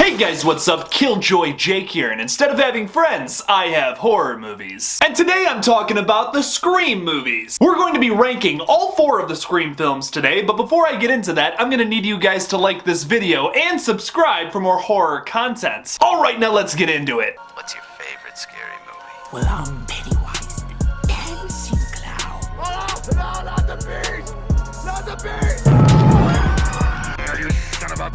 Hey guys, what's up? KillJoy Jake here, and instead of having friends, I have horror movies. And today I'm talking about the Scream movies. We're going to be ranking all 4 of the Scream films today, but before I get into that, I'm gonna need you guys to like this video and subscribe for more horror content. Alright, now let's get into it. What's your favorite scary movie? Well, I'm Pennywise the dancing clown. Oh, no, not the beast! Not the beast! You son of a...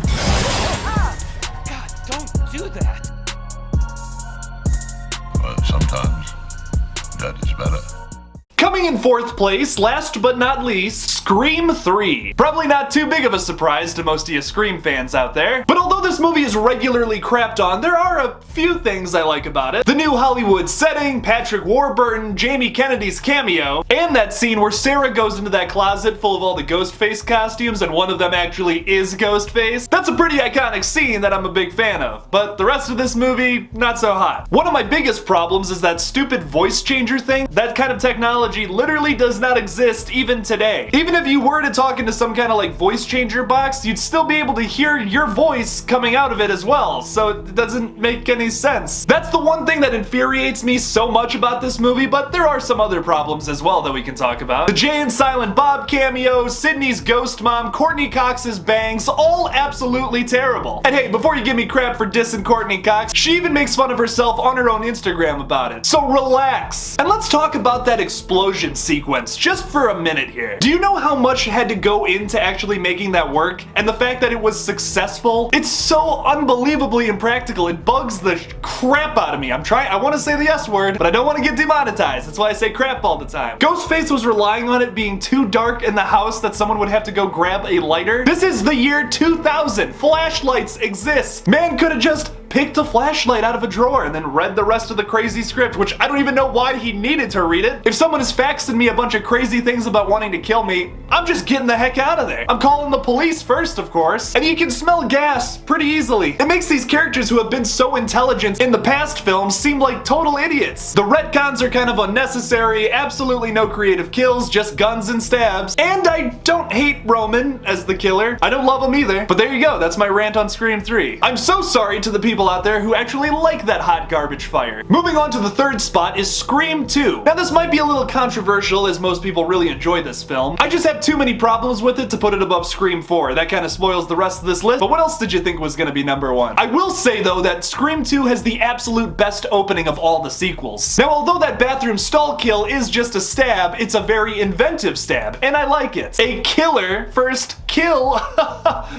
God, don't do that. But sometimes that is better. Coming in 4th place, last but not least, Scream 3. Probably not too big of a surprise to most of you Scream fans out there, but although this movie is regularly crapped on, there are a few things I like about it. The new Hollywood setting, Patrick Warburton, Jamie Kennedy's cameo, and that scene where Sarah goes into that closet full of all the Ghostface costumes and one of them actually is Ghostface. That's a pretty iconic scene that I'm a big fan of, but the rest of this movie, not so hot. One of my biggest problems is that stupid voice changer thing. That kind of technology literally does not exist even today. Even if you were to talk into some kind of like voice changer box, you'd still be able to hear your voice coming out of it as well, so it doesn't make any sense. That's the one thing that infuriates me so much about this movie, but there are some other problems as well that we can talk about. The Jay and Silent Bob cameo, Sydney's ghost mom, Courtney Cox's bangs, all absolutely terrible. And hey, before you give me crap for dissing Courtney Cox, she even makes fun of herself on her own Instagram about it. So relax. And let's talk about that explosion sequence just for a minute here. Do you know how much had to go into actually making that work? And the fact that it was successful? It's so unbelievably impractical. It bugs the crap out of me. I want to say the S word, but I don't want to get demonetized. That's why I say crap all the time. Ghostface was relying on it being too dark in the house that someone would have to go grab a lighter. This is the year 2000. Flashlights exist. Man could have just picked a flashlight out of a drawer and then read the rest of the crazy script, which I don't even know why he needed to read it. If someone is faxing me a bunch of crazy things about wanting to kill me, I'm just getting the heck out of there. I'm calling the police first, of course. And you can smell gas pretty easily. It makes these characters who have been so intelligent in the past films seem like total idiots. The retcons are kind of unnecessary, absolutely no creative kills, just guns and stabs. And I don't hate Roman as the killer. I don't love him either. But there you go, that's my rant on Scream 3. I'm so sorry to the people out there who actually like that hot garbage fire. Moving on to the 3rd spot is Scream 2. Now this might be a little controversial as most people really enjoy this film. I just have too many problems with it to put it above Scream 4. That kind of spoils the rest of this list, but what else did you think was gonna be number 1? I will say though that Scream 2 has the absolute best opening of all the sequels. Now although that bathroom stall kill is just a stab, it's a very inventive stab, and I like it. A killer first kill.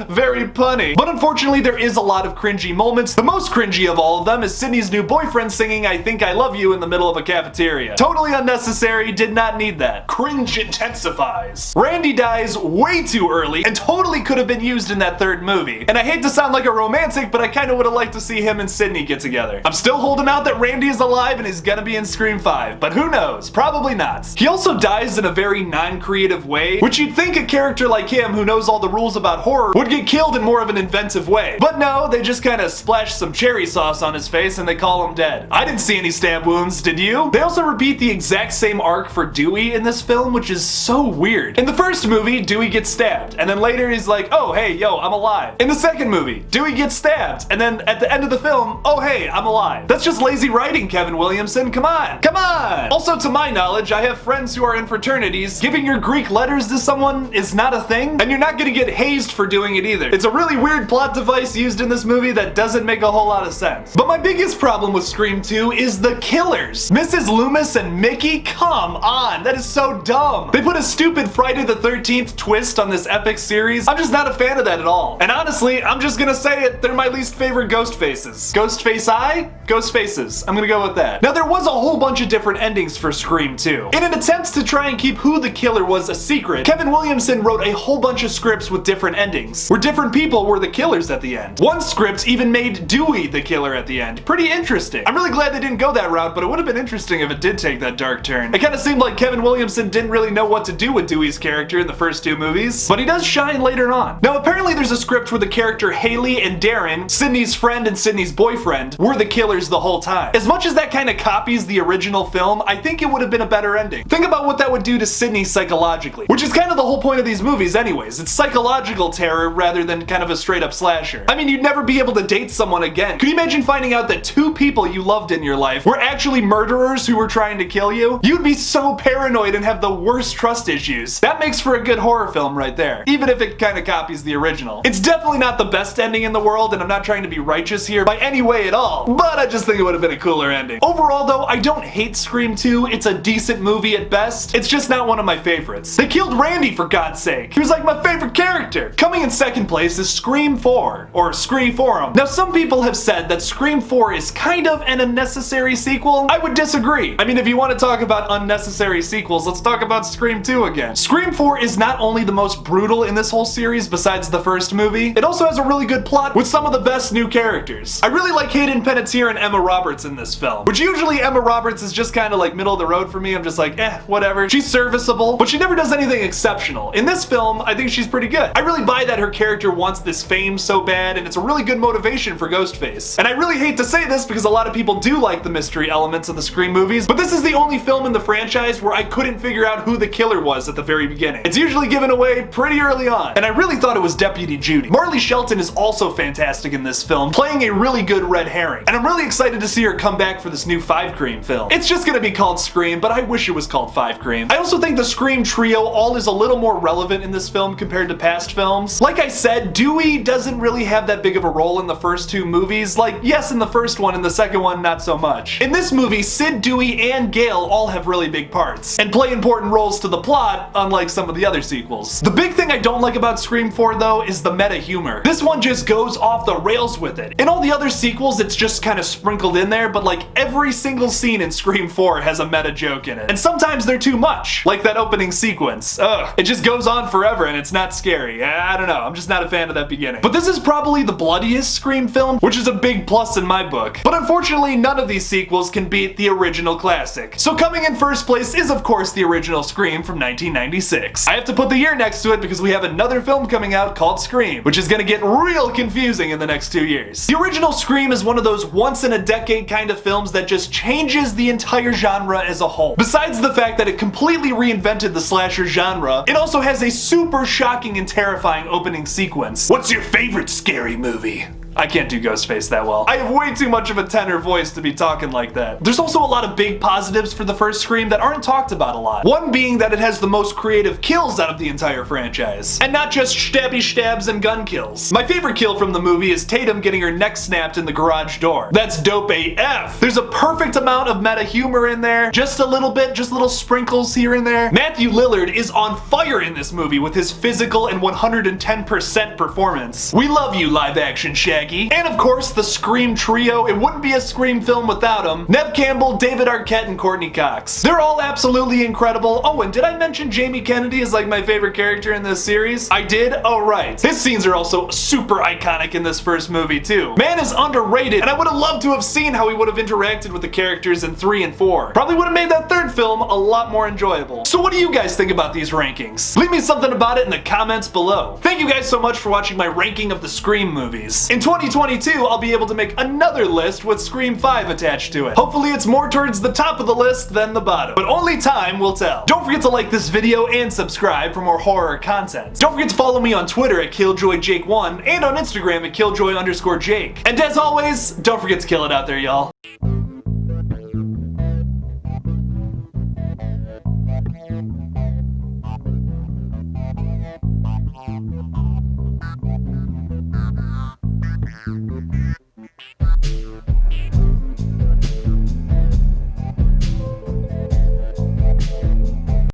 Very punny. But unfortunately there is a lot of cringy moments. The most cringy of all of them is Sydney's new boyfriend singing I Think I Love You in the middle of a cafeteria. Totally unnecessary, did not need that. Cringe intensifies. Randy dies way too early and totally could have been used in that 3rd movie. And I hate to sound like a romantic, but I kind of would have liked to see him and Sydney get together. I'm still holding out that Randy is alive and is gonna be in Scream 5, but who knows? Probably not. He also dies in a very non-creative way, which you'd think a character like him who knows all the rules about horror would get killed in more of an inventive way. But no, they just kind of splash some cherry sauce on his face and they call him dead. I didn't see any stab wounds, did you? They also repeat the exact same arc for Dewey in this film, which is so weird. In the 1st movie, Dewey gets stabbed, and then later he's like, oh hey, yo, I'm alive. In the 2nd movie, Dewey gets stabbed, and then at the end of the film, oh hey, I'm alive. That's just lazy writing, Kevin Williamson, come on, come on! Also, to my knowledge, I have friends who are in fraternities. Giving your Greek letters to someone is not a thing, and you're not gonna get hazed for doing it either. It's a really weird plot device used in this movie that doesn't make a whole lot of sense. But my biggest problem with Scream 2 is the killers. Mrs. Loomis and Mickey, come on, that is so dumb. They put a stupid Friday the 13th twist on this epic series. I'm just not a fan of that at all. And honestly, I'm just gonna say it, they're my least favorite ghost faces. Ghostface eye? Ghost faces. I'm gonna go with that. Now there was a whole bunch of different endings for Scream 2. In an attempt to try and keep who the killer was a secret, Kevin Williamson wrote a whole bunch of scripts with different endings, where different people were the killers at the end. One script even made Dewey the killer at the end. Pretty interesting. I'm really glad they didn't go that route, but it would have been interesting if it did take that dark turn. It kind of seemed like Kevin Williamson didn't really know what to do with Dewey's character in the first 2 movies, but he does shine later on. Now apparently there's a script where the character Haley and Darren, Sydney's friend and Sydney's boyfriend, were the killers the whole time. As much as that kind of copies the original film, I think it would have been a better ending. Think about what that would do to Sydney psychologically, which is kind of the whole point of these movies anyways. It's psychological terror rather than kind of a straight up slasher. I mean, you'd never be able to date someone again. Could you imagine finding out that 2 people you loved in your life were actually murderers who were trying to kill you? You'd be so paranoid and have the worst trust issues. That makes for a good horror film right there, even if it kind of copies the original. It's definitely not the best ending in the world, and I'm not trying to be righteous here by any way at all, but I just think it would have been a cooler ending. Overall though, I don't hate Scream 2. It's a decent movie at best. It's just not one of my favorites. They killed Randy, for God's sake. He was like my favorite character. Coming in second place is Scream 4, or Scree Forum. Now some people have said that Scream 4 is kind of an unnecessary sequel. I would disagree. I mean, if you want to talk about unnecessary sequels, let's talk about Scream 2 again. Scream 4 is not only the most brutal in this whole series besides the first movie, it also has a really good plot with some of the best new characters. I really like Hayden Panettiere and Emma Roberts in this film, which usually Emma Roberts is just kind of like middle of the road for me. I'm just like, whatever. She's serviceable, but she never does anything exceptional. In this film, I think she's pretty good. I really buy that her character wants this fame so bad, and it's a really good motivation for Ghostface. And I really hate to say this because a lot of people do like the mystery elements of the Scream movies, but this is the only film in the franchise where I couldn't figure out who the killer was at the very beginning. It's usually given away pretty early on, and I really thought it was Deputy Judy. Marley Shelton is also fantastic in this film, playing a really good red herring, and I'm really excited to see her come back for this new 5 Cream film. It's just gonna be called Scream, but I wish it was called 5 Cream. I also think the Scream trio all is a little more relevant in this film compared to past films. Like I said, Dewey doesn't really have that big of a role in the first 2 movies. Like, yes, in the first one, in the second one, not so much. In this movie, Sid, Dewey, and Gale all have really big parts, and play important roles to the plot, unlike some of the other sequels. The big thing I don't like about Scream 4, though, is the meta humor. This one just goes off the rails with it. In all the other sequels, it's just kind of sprinkled in there, but like every single scene in Scream 4 has a meta joke in it. And sometimes they're too much, like that opening sequence. Ugh. It just goes on forever and it's not scary. I don't know, I'm just not a fan of that beginning. But this is probably the bloodiest Scream film, which is a big plus in my book. But unfortunately, none of these sequels can beat the original classic. So coming in first place is of course the original Scream from 1996. I have to put the year next to it because we have another film coming out called Scream, which is gonna get real confusing in the next 2 years. The original Scream is one of those once in a decade kind of films that just changes the entire genre as a whole. Besides the fact that it completely reinvented the slasher genre, it also has a super shocking and terrifying opening sequence. What's your favorite scary movie? I can't do Ghostface that well. I have way too much of a tenor voice to be talking like that. There's also a lot of big positives for the first Scream that aren't talked about a lot. One being that it has the most creative kills out of the entire franchise. And not just stabby stabs and gun kills. My favorite kill from the movie is Tatum getting her neck snapped in the garage door. That's dope AF. There's a perfect amount of meta humor in there. Just a little bit, just little sprinkles here and there. Matthew Lillard is on fire in this movie with his physical and 110% performance. We love you, live action Shaggy. And of course, the Scream trio. It wouldn't be a Scream film without them. Neve Campbell, David Arquette, and Courtney Cox. They're all absolutely incredible. Oh, and did I mention Jamie Kennedy is like my favorite character in this series? I did? Oh, right. His scenes are also super iconic in this first movie, too. Man is underrated, and I would have loved to have seen how he would have interacted with the characters in 3 and 4. Probably would have made that third film a lot more enjoyable. So what do you guys think about these rankings? Leave me something about it in the comments below. Thank you guys so much for watching my ranking of the Scream movies. In 2022, I'll be able to make another list with Scream 5 attached to it. Hopefully it's more towards the top of the list than the bottom, but only time will tell. Don't forget to like this video and subscribe for more horror content. Don't forget to follow me on Twitter at KillJoyJake1 and on Instagram at KillJoy_Jake. And as always, don't forget to kill it out there, y'all.